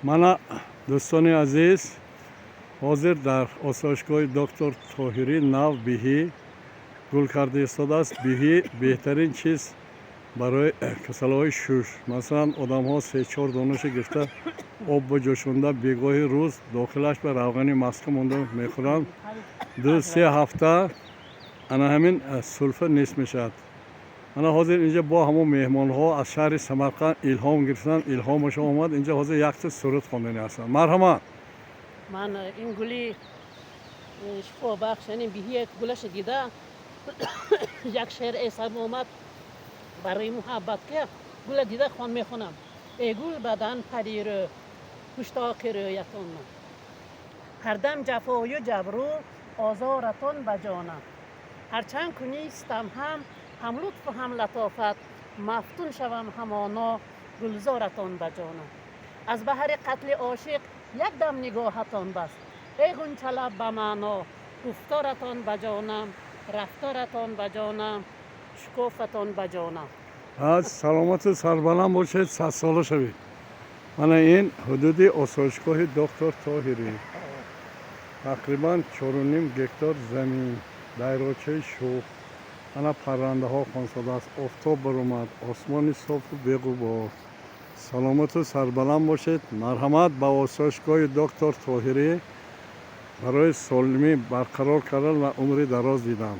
من دوستان عزیز حاضر در آسایشگاه دکتر طاهری نو بیهی گل کرده ایستاده است. بیهی بهترین چیز برای کسل‌های شوش، مثلا آدم ها 3-4 دانش گرفته آب با جوشونده بیگاه روز داخلش به روغنی مسکه مونده میخورند 2-3 هفته انا همین سلفه نیست میشد. انا حاضر اینجا با همون مهمان ها از شهر سمرقند الهام گرفتن، الهامش آمد اینجا حاضر یک تا سرود خواندنی هستن. مرحبا. من این گلی شفا بخش یعنی بیهی گلش دیده یک شعر ایسم اومد برای محبت که گل دیده خوان میخونم. ای گل بدن پریر پشتاق رویتون هر دم جفای و جبرو آزارتون بجانم هرچند که نیستم هم لطف و هم لطافت مفتون شوم همانا گلزارتون بجانم از بحر قتل عاشق یک دم نگاهتان بس ای غنچه لب به معنا گفتارتان بجانم رفتارتان بجانم شکوفتان بجانم. از سلامت و سربلند باشید، 100 ساله شوید. من این حدود آسایشگاه دکتر طاهری تقریبا 4.5 گکتار زمین دریاچه شوخ انا پرنده ها خانساده است. آفتاب برآمد، آسمان صاف و بی‌غبار. سلامت و سربلند باشید. مرحمت به آسایشگاه دکتر طاهری برای سالمی برقرار کردن و عمر دراز دیدن.